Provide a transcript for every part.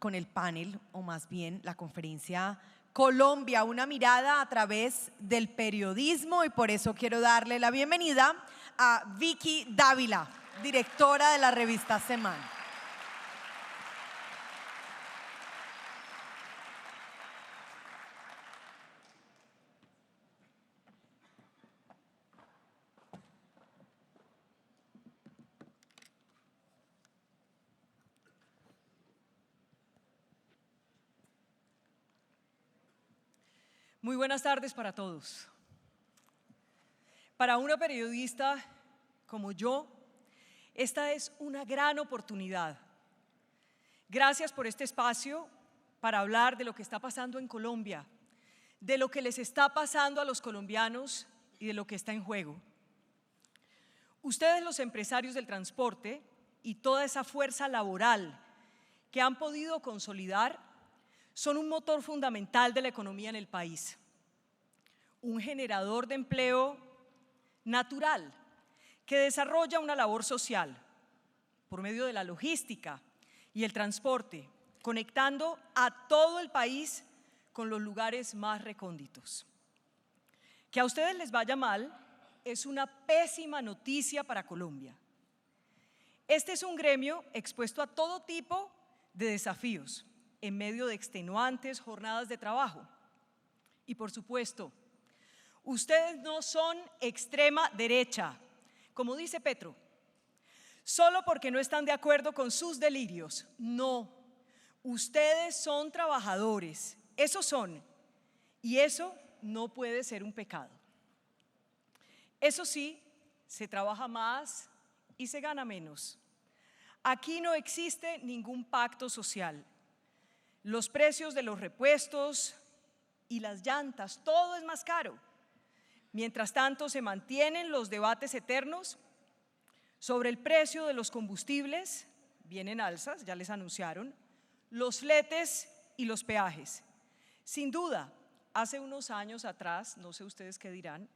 con el panel, o más bien la conferencia Colombia, una mirada a través del periodismo, y por eso quiero darle la bienvenida a Vicky Dávila, directora de la revista Semana. Muy buenas tardes para todos. Para una periodista como yo, esta es una gran oportunidad. Gracias por este espacio para hablar de lo que está pasando en Colombia, de lo que les está pasando a los colombianos y de lo que está en juego. Ustedes, los empresarios del transporte y toda esa fuerza laboral que han podido consolidar, son un motor fundamental de la economía en el país, un generador de empleo natural que desarrolla una labor social por medio de la logística y el transporte, conectando a todo el país con los lugares más recónditos. Que a ustedes les vaya mal es una pésima noticia para Colombia. Este es un gremio expuesto a todo tipo de desafíos en medio de extenuantes jornadas de trabajo. Y por supuesto, ustedes no son extrema derecha, como dice Petro, solo porque no están de acuerdo con sus delirios. No, ustedes son trabajadores, eso son, y eso no puede ser un pecado. Eso sí, se trabaja más y se gana menos. Aquí no existe ningún pacto social. Los precios de los repuestos y las llantas, todo es más caro. Mientras tanto, se mantienen los debates eternos sobre el precio de los combustibles, vienen alzas, ya les anunciaron, los fletes y los peajes. Sin duda, hace unos años atrás, no sé ustedes qué dirán,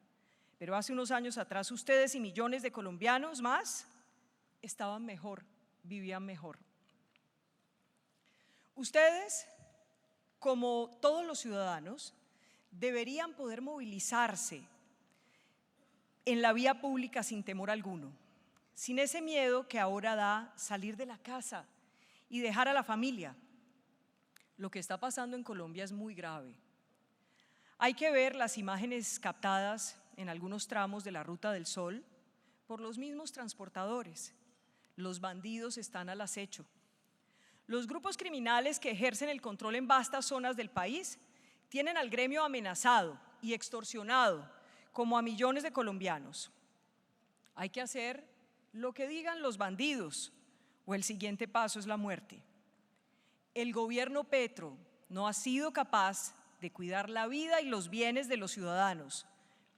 pero hace unos años atrás ustedes y millones de colombianos más estaban mejor, vivían mejor. Ustedes, como todos los ciudadanos, deberían poder movilizarse en la vía pública sin temor alguno, sin ese miedo que ahora da salir de la casa y dejar a la familia. Lo que está pasando en Colombia es muy grave. Hay que ver las imágenes captadas en algunos tramos de la Ruta del Sol por los mismos transportadores. Los bandidos están al acecho. Los grupos criminales que ejercen el control en vastas zonas del país tienen al gremio amenazado y extorsionado, como a millones de colombianos. Hay que hacer lo que digan los bandidos o el siguiente paso es la muerte. El gobierno Petro no ha sido capaz de cuidar la vida y los bienes de los ciudadanos,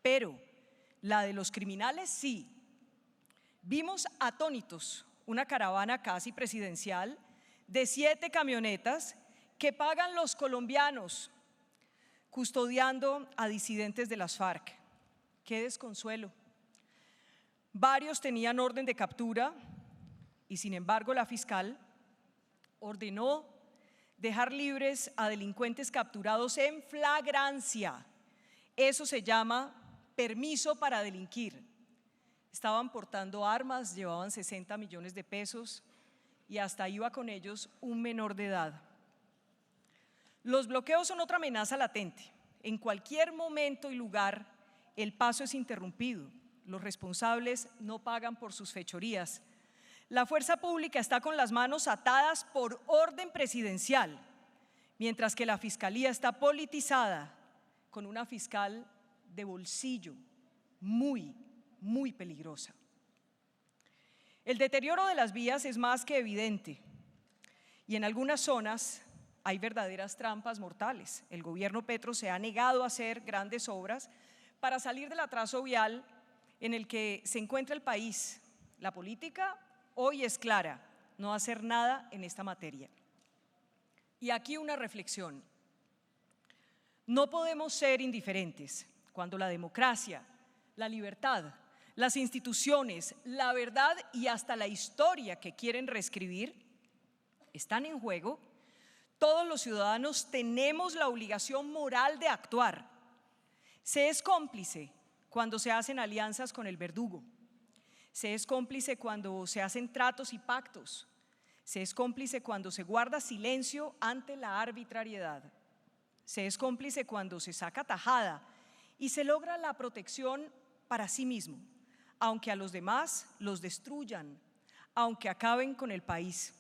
pero la de los criminales sí. Vimos atónitos una caravana casi presidencial de 7 camionetas que pagan los colombianos custodiando a disidentes de las FARC. ¡Qué desconsuelo! Varios tenían orden de captura y sin embargo la fiscal ordenó dejar libres a delincuentes capturados en flagrancia. Eso se llama permiso para delinquir. Estaban portando armas, llevaban 60 millones de pesos y hasta iba con ellos un menor de edad. Los bloqueos son otra amenaza latente. En cualquier momento y lugar, el paso es interrumpido. Los responsables no pagan por sus fechorías. La fuerza pública está con las manos atadas por orden presidencial, mientras que la fiscalía está politizada con una fiscal de bolsillo muy peligrosa. El deterioro de las vías es más que evidente y en algunas zonas hay verdaderas trampas mortales. El gobierno Petro se ha negado a hacer grandes obras para salir del atraso vial en el que se encuentra el país. La política hoy es clara, no hacer nada en esta materia. Y aquí una reflexión. No podemos ser indiferentes cuando la democracia, la libertad, las instituciones, la verdad y hasta la historia que quieren reescribir están en juego. todos los ciudadanos tenemos la obligación moral de actuar. Se es cómplice cuando se hacen alianzas con el verdugo. Se es cómplice cuando se hacen tratos y pactos. Se es cómplice cuando se guarda silencio ante la arbitrariedad. Se es cómplice cuando se saca tajada y se logra la protección para sí mismo, aunque a los demás los destruyan, aunque acaben con el país.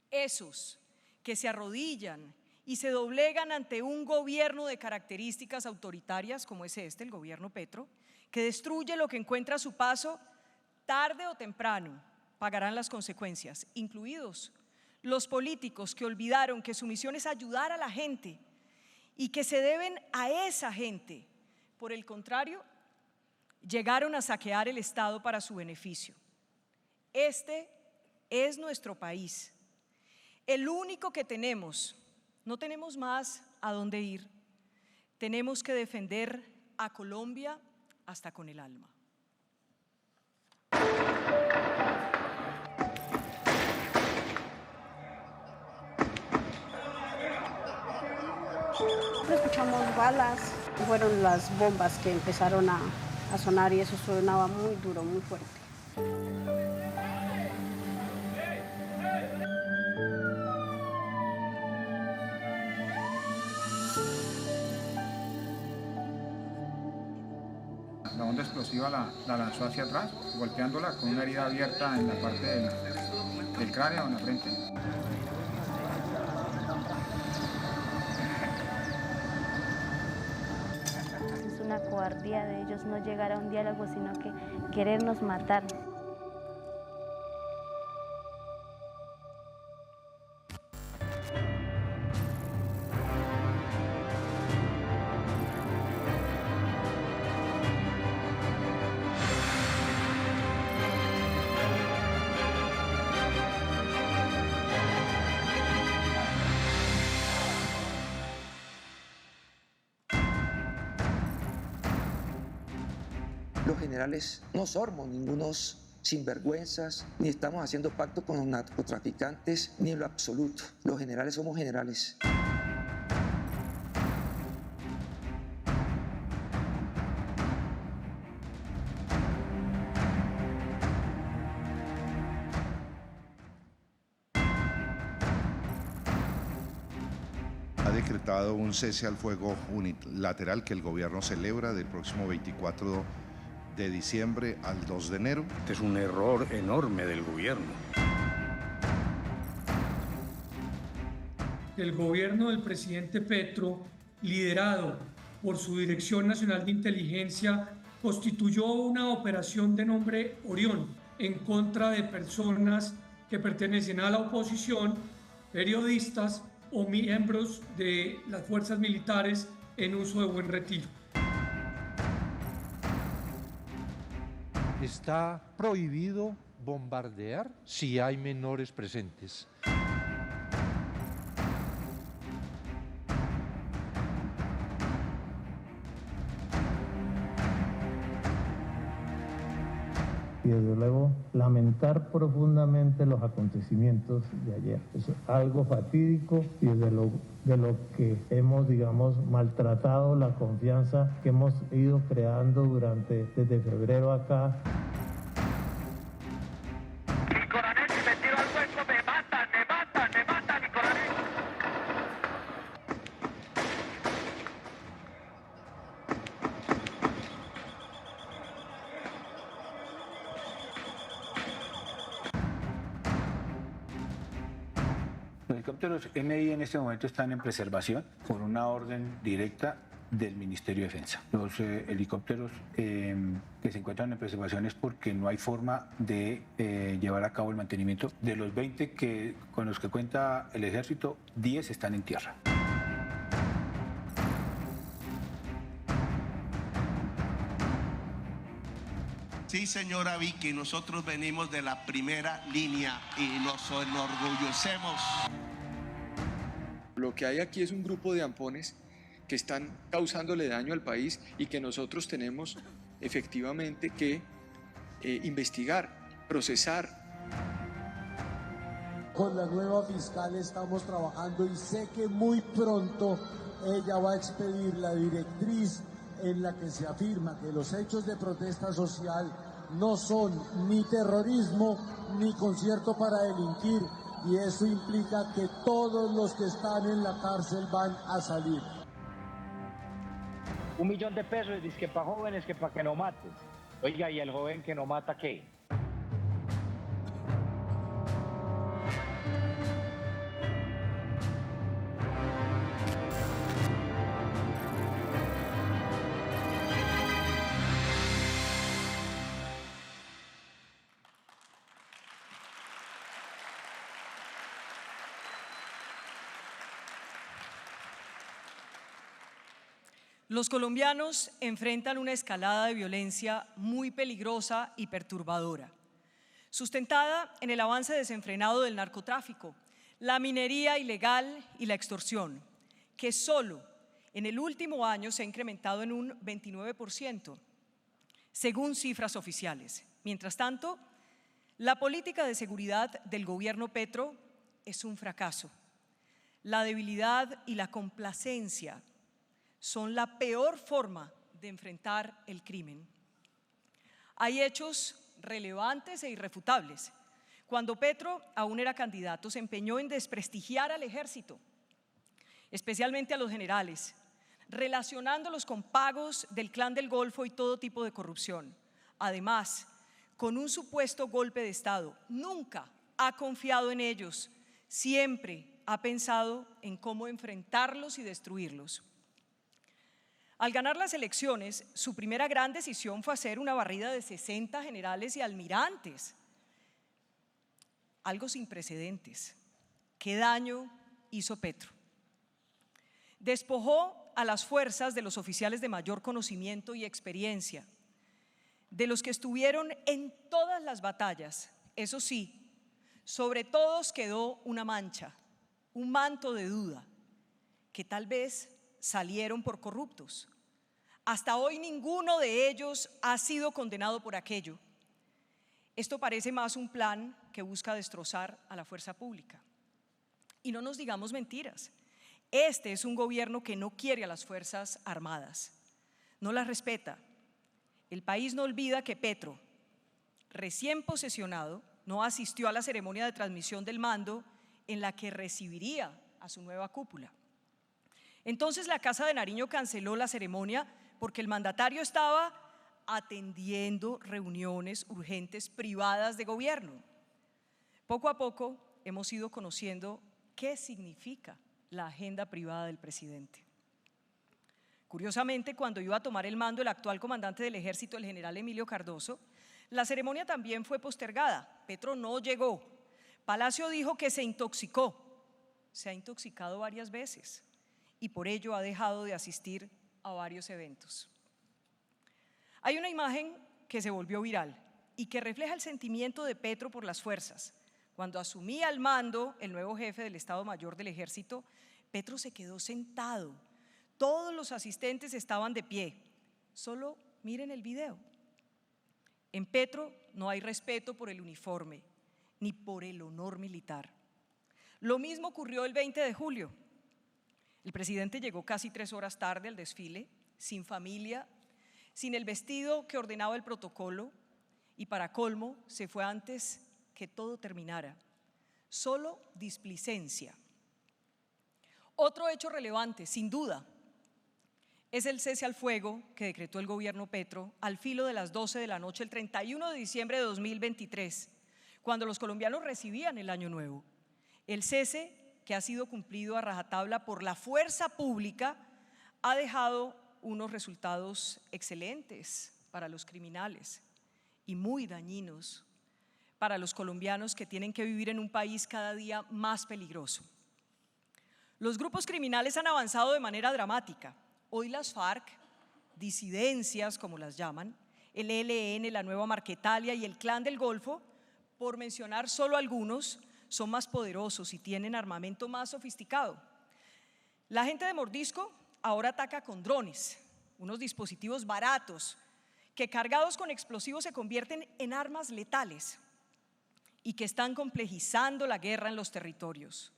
Esos que se arrodillan y se doblegan ante un gobierno de características autoritarias como es el gobierno Petro, que destruye lo que encuentra a su paso, tarde o temprano pagarán las consecuencias, incluidos los políticos que olvidaron que su misión es ayudar a la gente y que se deben a esa gente. Por el contrario, llegaron a saquear el Estado para su beneficio. Este es nuestro país, el único que tenemos. No tenemos más a dónde ir. Tenemos que defender a Colombia hasta con el alma. Escuchamos balas, fueron las bombas que empezaron a sonar y eso sonaba muy duro, muy fuerte. La onda explosiva la lanzó hacia atrás, golpeándola con una herida abierta en la parte del cráneo, en la frente. Es una cobardía de ellos no llegar a un diálogo, sino que querernos matar. Los generales no somos ningunos sinvergüenzas, ni estamos haciendo pacto con los narcotraficantes, ni en lo absoluto. Los generales somos generales. Ha decretado un cese al fuego unilateral que el gobierno celebra del próximo 24 de diciembre al 2 de enero. Este es un error enorme del gobierno. El gobierno del presidente Petro, liderado por su Dirección Nacional de Inteligencia, constituyó una operación de nombre Orión en contra de personas que pertenecen a la oposición, periodistas o miembros de las fuerzas militares en uso de buen retiro. Está prohibido bombardear si hay menores presentes. Y desde luego lamentar profundamente los acontecimientos de ayer. Es algo fatídico y de lo que hemos, maltratado la confianza que hemos ido creando desde febrero acá. Mi coronel, si me tiro al hueco, me matan, mi coronel. Los helicópteros MI en este momento están en preservación por una orden directa del Ministerio de Defensa. Los helicópteros que se encuentran en preservación es porque no hay forma de llevar a cabo el mantenimiento. De los 20 con los que cuenta el Ejército, 10 están en tierra. Sí, señora Vicky, nosotros venimos de la primera línea y nos enorgullecemos. Lo que hay aquí es un grupo de ampones que están causándole daño al país y que nosotros tenemos efectivamente que investigar, procesar. con la nueva fiscal estamos trabajando y sé que muy pronto ella va a expedir la directriz en la que se afirma que los hechos de protesta social no son ni terrorismo ni concierto para delinquir, y eso implica que todos los que están en la cárcel van a salir. 1 millón de pesos, dice que para jóvenes, que para que no maten. Oiga, ¿y el joven que no mata qué? Los colombianos enfrentan una escalada de violencia muy peligrosa y perturbadora, sustentada en el avance desenfrenado del narcotráfico, la minería ilegal y la extorsión, que solo en el último año se ha incrementado en un 29%, según cifras oficiales. Mientras tanto, la política de seguridad del gobierno Petro es un fracaso. La debilidad y la complacencia son la peor forma de enfrentar el crimen. Hay hechos relevantes e irrefutables. Cuando Petro aún era candidato, se empeñó en desprestigiar al ejército, especialmente a los generales, relacionándolos con pagos del Clan del Golfo y todo tipo de corrupción. Además, con un supuesto golpe de Estado, nunca ha confiado en ellos, siempre ha pensado en cómo enfrentarlos y destruirlos. Al ganar las elecciones, su primera gran decisión fue hacer una barrida de 60 generales y almirantes. Algo sin precedentes. ¿Qué daño hizo Petro? Despojó a las fuerzas de los oficiales de mayor conocimiento y experiencia, de los que estuvieron en todas las batallas. Eso sí, sobre todos quedó una mancha, un manto de duda, que tal vez salieron por corruptos. Hasta hoy ninguno de ellos ha sido condenado por aquello. Esto parece más un plan que busca destrozar a la fuerza pública. Y no nos digamos mentiras. Este es un gobierno que no quiere a las Fuerzas Armadas, no las respeta. El país no olvida que Petro, recién posesionado, no asistió a la ceremonia de transmisión del mando en la que recibiría a su nueva cúpula. Entonces la Casa de Nariño canceló la ceremonia porque el mandatario estaba atendiendo reuniones urgentes privadas de gobierno. Poco a poco hemos ido conociendo qué significa la agenda privada del presidente. Curiosamente, cuando iba a tomar el mando el actual comandante del ejército, el general Emilio Cardoso, la ceremonia también fue postergada. Petro no llegó. Palacio dijo que se intoxicó. Se ha intoxicado varias veces y por ello ha dejado de asistir a varios eventos. Hay una imagen que se volvió viral y que refleja el sentimiento de Petro por las fuerzas. Cuando asumía el mando el nuevo jefe del Estado Mayor del Ejército, Petro se quedó sentado. Todos los asistentes estaban de pie. Solo miren el video. En Petro no hay respeto por el uniforme ni por el honor militar. Lo mismo ocurrió el 20 de julio. El presidente llegó casi 3 horas tarde al desfile, sin familia, sin el vestido que ordenaba el protocolo y para colmo se fue antes que todo terminara. Solo displicencia. Otro hecho relevante, sin duda, es el cese al fuego que decretó el gobierno Petro al filo de las 12 de la noche el 31 de diciembre de 2023, cuando los colombianos recibían el Año Nuevo. El cese, que ha sido cumplido a rajatabla por la fuerza pública, ha dejado unos resultados excelentes para los criminales y muy dañinos para los colombianos que tienen que vivir en un país cada día más peligroso. Los grupos criminales han avanzado de manera dramática. Hoy las FARC, disidencias como las llaman, el ELN, la Nueva Marquetalia y el Clan del Golfo, por mencionar solo algunos, son más poderosos y tienen armamento más sofisticado. La gente de Mordisco ahora ataca con drones, unos dispositivos baratos que cargados con explosivos se convierten en armas letales. y que están complejizando la guerra en los territorios.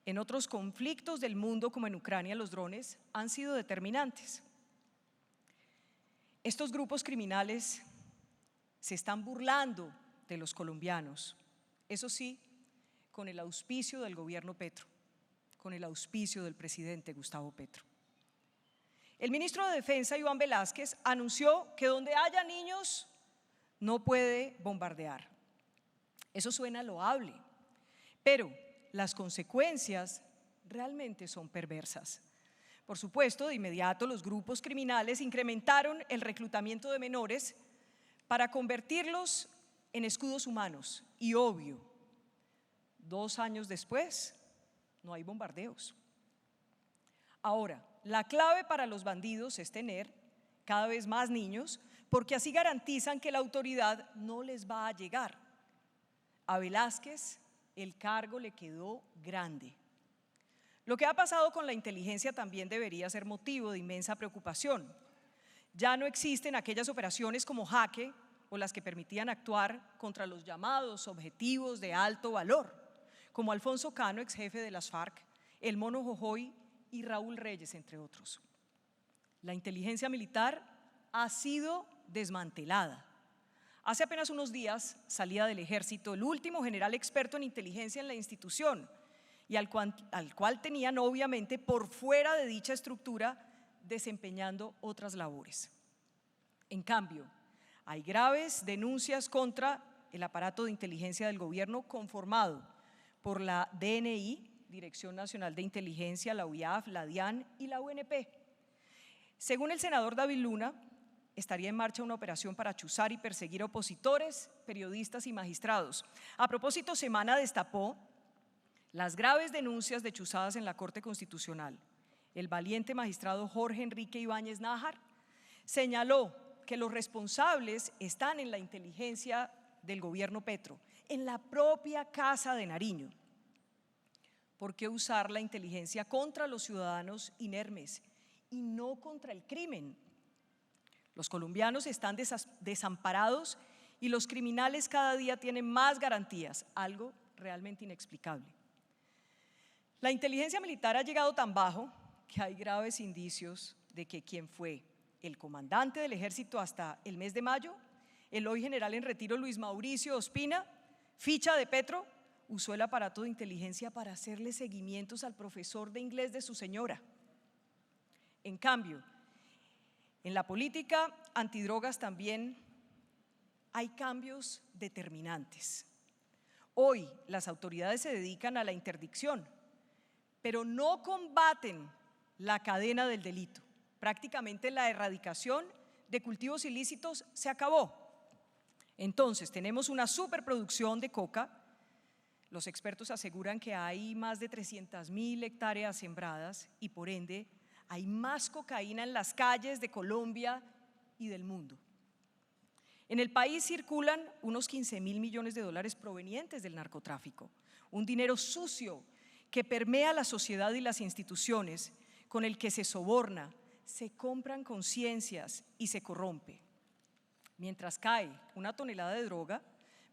En otros conflictos del mundo, como en Ucrania, los drones han sido determinantes. Estos grupos criminales se están burlando de los colombianos, eso sí, con el auspicio del gobierno Petro, con el auspicio del presidente Gustavo Petro. El ministro de Defensa, Iván Velázquez, anunció que donde haya niños no puede bombardear. Eso suena loable, pero las consecuencias realmente son perversas. Por supuesto, de inmediato los grupos criminales incrementaron el reclutamiento de menores para convertirlos en escudos humanos. Y obvio, 2 años después, no hay bombardeos. Ahora, la clave para los bandidos es tener cada vez más niños, porque así garantizan que la autoridad no les va a llegar. A Velázquez el cargo le quedó grande. Lo que ha pasado con la inteligencia también debería ser motivo de inmensa preocupación. Ya no existen aquellas operaciones como Jaque o las que permitían actuar contra los llamados objetivos de alto valor, como Alfonso Cano, ex jefe de las FARC, el Mono Jojoy y Raúl Reyes, entre otros. La inteligencia militar ha sido desmantelada. Hace apenas unos días salía del ejército el último general experto en inteligencia en la institución y al cual tenían obviamente por fuera de dicha estructura desempeñando otras labores. En cambio, hay graves denuncias contra el aparato de inteligencia del gobierno conformado por la DNI, Dirección Nacional de Inteligencia, la UIAF, la DIAN y la UNP. Según el senador David Luna, estaría en marcha una operación para chuzar y perseguir opositores, periodistas y magistrados. A propósito, Semana destapó las graves denuncias de chuzadas en la Corte Constitucional. El valiente magistrado Jorge Enrique Ibáñez Nájar señaló que los responsables están en la inteligencia del gobierno Petro, en la propia Casa de Nariño. ¿Por qué usar la inteligencia contra los ciudadanos inermes y no contra el crimen? Los colombianos están desamparados y los criminales cada día tienen más garantías, algo realmente inexplicable. La inteligencia militar ha llegado tan bajo que hay graves indicios de que quien fue el comandante del ejército hasta el mes de mayo, el hoy general en retiro Luis Mauricio Ospina, ficha de Petro, usó el aparato de inteligencia para hacerle seguimientos al profesor de inglés de su señora. En cambio, en la política antidrogas también hay cambios determinantes. Hoy las autoridades se dedican a la interdicción, pero no combaten la cadena del delito. Prácticamente la erradicación de cultivos ilícitos se acabó. Entonces tenemos una superproducción de coca. Los expertos aseguran que hay más de 300.000 hectáreas sembradas y por ende hay más cocaína en las calles de Colombia y del mundo. En el país circulan unos 15.000 millones de dólares provenientes del narcotráfico, un dinero sucio que permea la sociedad y las instituciones, con el que se soborna, se compran conciencias y se corrompe. Mientras cae una tonelada de droga,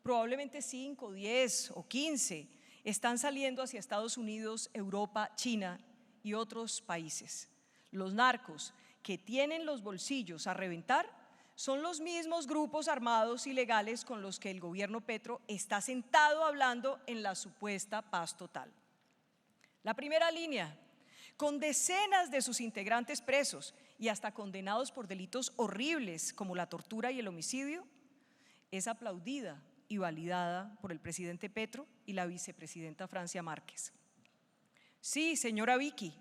probablemente 5, 10 o 15 están saliendo hacia Estados Unidos, Europa, China y otros países. Los narcos que tienen los bolsillos a reventar son los mismos grupos armados ilegales con los que el gobierno Petro está sentado hablando en la supuesta paz total. La primera línea, con decenas de sus integrantes presos y hasta condenados por delitos horribles como la tortura y el homicidio, es aplaudida y validada por el presidente Petro y la vicepresidenta Francia Márquez. Sí, señora Vicky,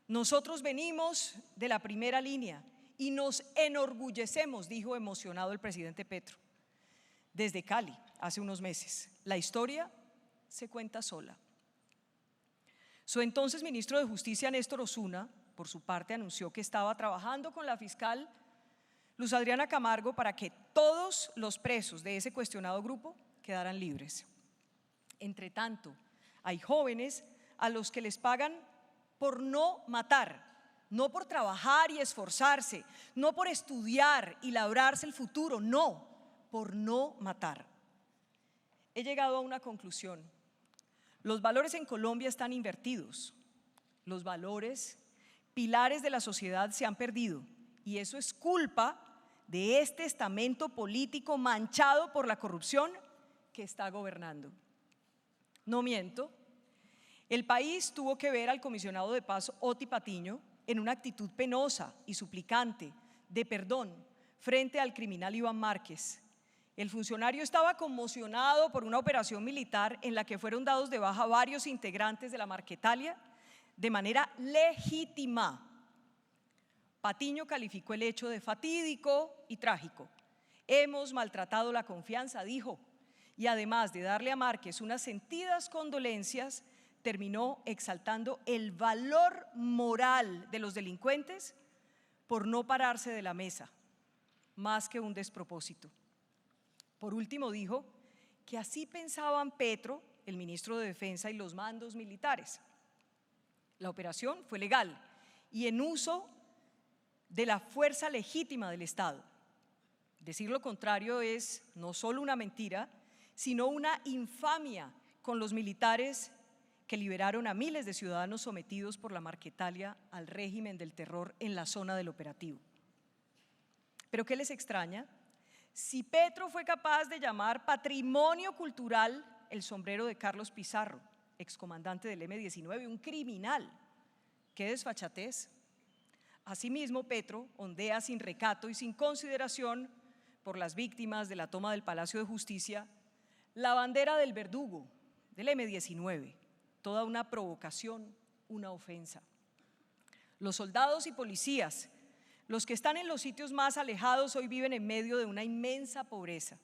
nosotros venimos de la primera línea y nos enorgullecemos, dijo emocionado el presidente Petro. Desde Cali, hace unos meses, la historia se cuenta sola. Su entonces ministro de Justicia, Néstor Osuna, por su parte anunció que estaba trabajando con la fiscal Luz Adriana Camargo para que todos los presos de ese cuestionado grupo quedaran libres. Entre tanto, hay jóvenes a los que les pagan por no matar, no por trabajar y esforzarse, no por estudiar y labrarse el futuro, no, por no matar. he llegado a una conclusión. Los valores en Colombia están invertidos. Los valores, pilares de la sociedad, se han perdido. Y eso es culpa de este estamento político manchado por la corrupción que está gobernando. No miento. El país tuvo que ver al comisionado de paz Oti Patiño en una actitud penosa y suplicante de perdón frente al criminal Iván Márquez. El funcionario estaba conmocionado por una operación militar en la que fueron dados de baja varios integrantes de la Marquetalia de manera legítima. Patiño calificó el hecho de fatídico y trágico. Hemos maltratado la confianza, dijo, y además de darle a Márquez unas sentidas condolencias, terminó exaltando el valor moral de los delincuentes por no pararse de la mesa, más que un despropósito. Por último, dijo que así pensaban Petro, el ministro de Defensa, y los mandos militares. La operación fue legal y en uso de la fuerza legítima del Estado. Decir lo contrario es no solo una mentira, sino una infamia con los militares que liberaron a miles de ciudadanos sometidos por la Marquetalia al régimen del terror en la zona del operativo. ¿Pero qué les extraña? Si Petro fue capaz de llamar patrimonio cultural el sombrero de Carlos Pizarro, excomandante del M-19, un criminal, qué desfachatez. Asimismo, Petro ondea sin recato y sin consideración por las víctimas de la toma del Palacio de Justicia la bandera del verdugo, del M-19, toda una provocación, una ofensa. Los soldados y policías, los que están en los sitios más alejados, hoy viven en medio de una inmensa pobreza.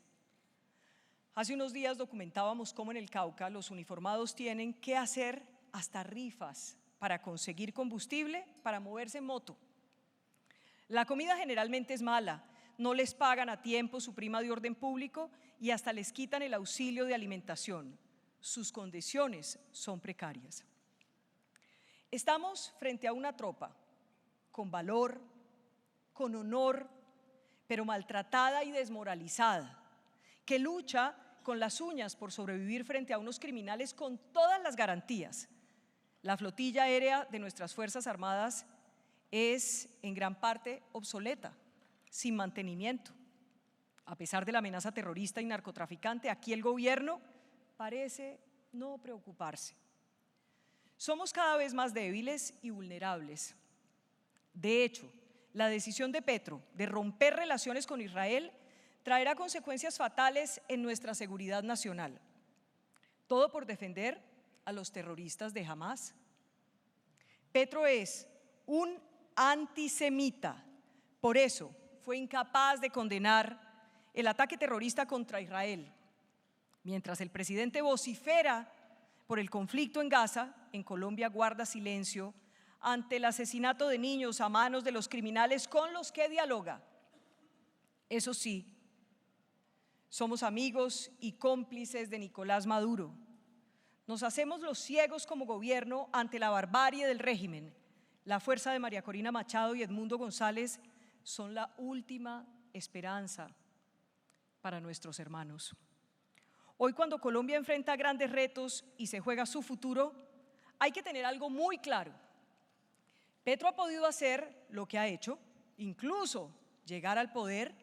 Hace unos días documentábamos cómo en el Cauca los uniformados tienen que hacer hasta rifas para conseguir combustible para moverse en moto. La comida generalmente es mala, no les pagan a tiempo su prima de orden público y hasta les quitan el auxilio de alimentación. Sus condiciones son precarias. Estamos frente a una tropa con valor, con honor, pero maltratada y desmoralizada, que lucha con las uñas por sobrevivir frente a unos criminales con todas las garantías. La flotilla aérea de nuestras Fuerzas Armadas es en gran parte obsoleta, sin mantenimiento. A pesar de la amenaza terrorista y narcotraficante, aquí el gobierno parece no preocuparse. Somos cada vez más débiles y vulnerables. De hecho, la decisión de Petro de romper relaciones con Israel traerá consecuencias fatales en nuestra seguridad nacional. Todo por defender a los terroristas de Hamás. Petro es un antisemita, por eso fue incapaz de condenar el ataque terrorista contra Israel. Mientras el presidente vocifera por el conflicto en Gaza, en Colombia guarda silencio ante el asesinato de niños a manos de los criminales con los que dialoga. Eso sí, somos amigos y cómplices de Nicolás Maduro. Nos hacemos los ciegos como gobierno ante la barbarie del régimen. La fuerza de María Corina Machado y Edmundo González son la última esperanza para nuestros hermanos. Hoy, cuando Colombia enfrenta grandes retos y se juega su futuro, hay que tener algo muy claro. Petro ha podido hacer lo que ha hecho, incluso llegar al poder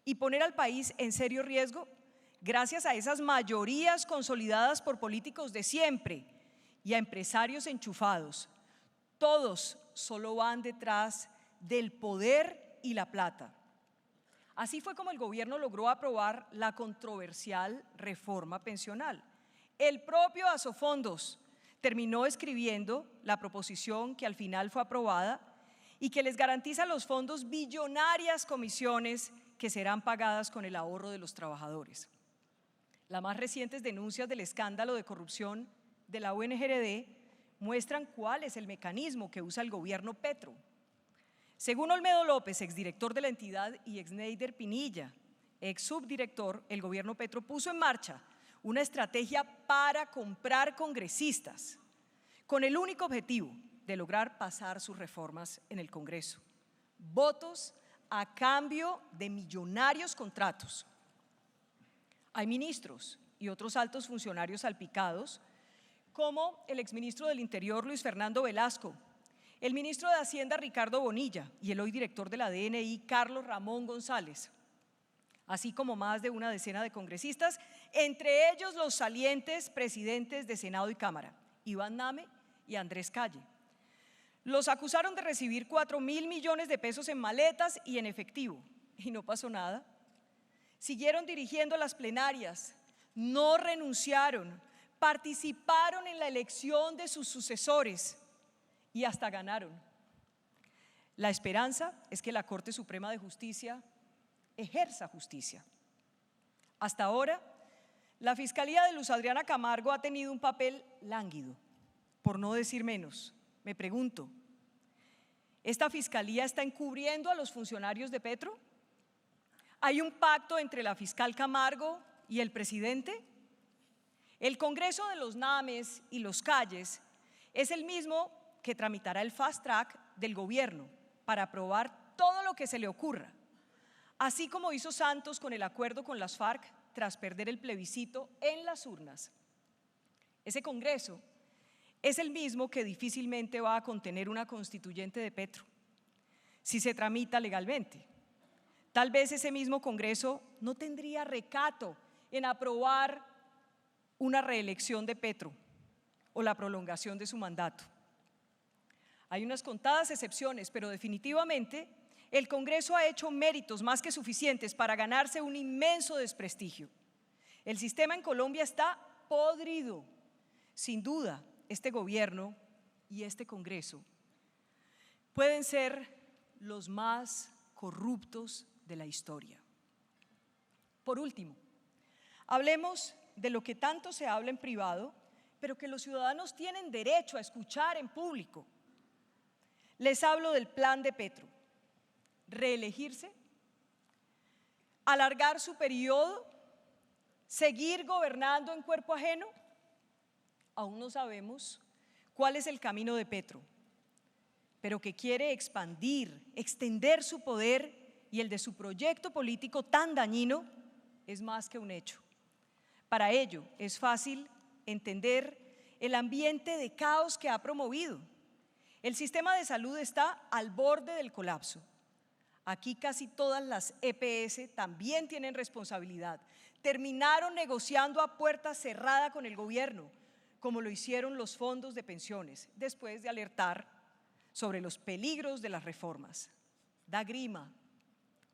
y poner al país en serio riesgo gracias a esas mayorías consolidadas por políticos de siempre y a empresarios enchufados. Todos solo van detrás del poder y la plata. Así fue como el gobierno logró aprobar la controversial reforma pensional. El propio Asofondos terminó escribiendo la proposición que al final fue aprobada y que les garantiza a los fondos billonarias comisiones que serán pagadas con el ahorro de los trabajadores. Las más recientes denuncias del escándalo de corrupción de la UNGRD muestran cuál es el mecanismo que usa el gobierno Petro. Según Olmedo López, exdirector de la entidad, y Exneider Pinilla, ex subdirector, el gobierno Petro puso en marcha una estrategia para comprar congresistas con el único objetivo de lograr pasar sus reformas en el Congreso. Votos a cambio de millonarios contratos. Hay ministros y otros altos funcionarios salpicados, como el exministro del Interior Luis Fernando Velasco, el ministro de Hacienda Ricardo Bonilla y el hoy director de la DNI Carlos Ramón González, así como más de una decena de congresistas, entre ellos los salientes presidentes de Senado y Cámara, Iván Name y Andrés Calle. Los acusaron de recibir 4.000 millones de pesos en maletas y en efectivo, y no pasó nada. Siguieron dirigiendo las plenarias, no renunciaron, participaron en la elección de sus sucesores y hasta ganaron. La esperanza es que la Corte Suprema de Justicia ejerza justicia. Hasta ahora, la Fiscalía de Luz Adriana Camargo ha tenido un papel lánguido, por no decir menos. Me pregunto, ¿esta Fiscalía está encubriendo a los funcionarios de Petro? ¿Hay un pacto entre la fiscal Camargo y el presidente? El Congreso de los Names y los Calles es el mismo que tramitará el fast track del gobierno para aprobar todo lo que se le ocurra, así como hizo Santos con el acuerdo con las FARC tras perder el plebiscito en las urnas. Ese Congreso es el mismo que difícilmente va a contener una constituyente de Petro, si se tramita legalmente. Tal vez ese mismo Congreso no tendría recato en aprobar una reelección de Petro o la prolongación de su mandato. Hay unas contadas excepciones, pero definitivamente el Congreso ha hecho méritos más que suficientes para ganarse un inmenso desprestigio. El sistema en Colombia está podrido. Sin duda, este gobierno y este Congreso pueden ser los más corruptos de la historia. Por último, hablemos de lo que tanto se habla en privado, pero que los ciudadanos tienen derecho a escuchar en público. Les hablo del plan de Petro. ¿Reelegirse? ¿Alargar su periodo? ¿Seguir gobernando en cuerpo ajeno? Aún no sabemos cuál es el camino de Petro, pero que quiere expandir, extender su poder y el de su proyecto político tan dañino es más que un hecho. Para ello es fácil entender el ambiente de caos que ha promovido. El sistema de salud está al borde del colapso. Aquí casi todas las EPS también tienen responsabilidad. Terminaron negociando a puerta cerrada con el gobierno, como lo hicieron los fondos de pensiones, después de alertar sobre los peligros de las reformas. Da grima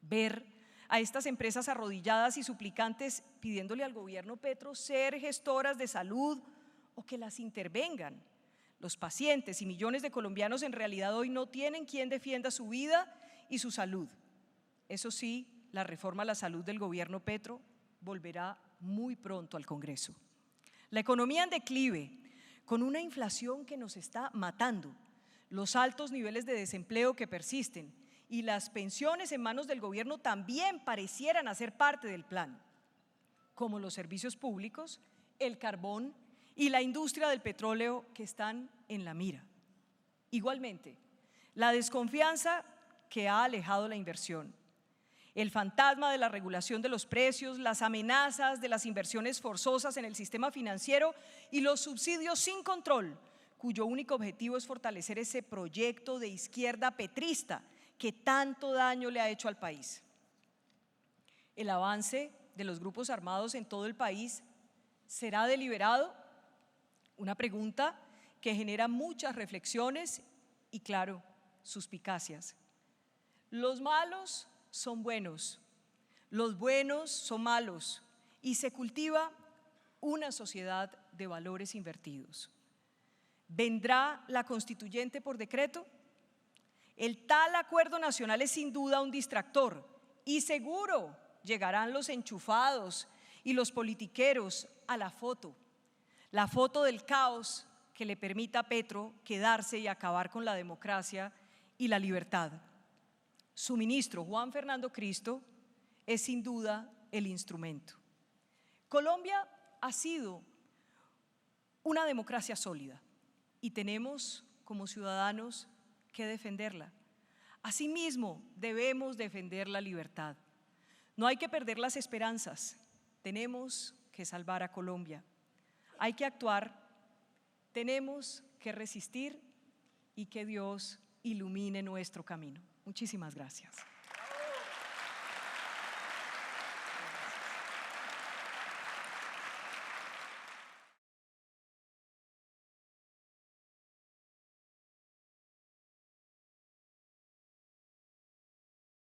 ver a estas empresas arrodilladas y suplicantes pidiéndole al gobierno Petro ser gestoras de salud o que las intervengan. Los pacientes y millones de colombianos en realidad hoy no tienen quien defienda su vida y su salud. Eso sí, la reforma a la salud del gobierno Petro volverá muy pronto al Congreso. La economía en declive, con una inflación que nos está matando, los altos niveles de desempleo que persisten y las pensiones en manos del gobierno también parecieran hacer parte del plan, como los servicios públicos, el carbón y la industria del petróleo que están en la mira. Igualmente, la desconfianza que ha alejado la inversión, el fantasma de la regulación de los precios, las amenazas de las inversiones forzosas en el sistema financiero y los subsidios sin control, cuyo único objetivo es fortalecer ese proyecto de izquierda petrista que tanto daño le ha hecho al país. El avance de los grupos armados en todo el país será deliberado, una pregunta que genera muchas reflexiones y, claro, suspicacias. Los malos son buenos, los buenos son malos y se cultiva una sociedad de valores invertidos. ¿Vendrá la constituyente por decreto? El tal acuerdo nacional es sin duda un distractor y seguro llegarán los enchufados y los politiqueros a la foto del caos que le permita a Petro quedarse y acabar con la democracia y la libertad. Su ministro, Juan Fernando Cristo, es sin duda el instrumento. Colombia ha sido una democracia sólida y tenemos como ciudadanos que defenderla. Asimismo, debemos defender la libertad. No hay que perder las esperanzas, tenemos que que salvar a Colombia. Hay que actuar, tenemos que resistir y que Dios ilumine nuestro camino. Muchísimas gracias.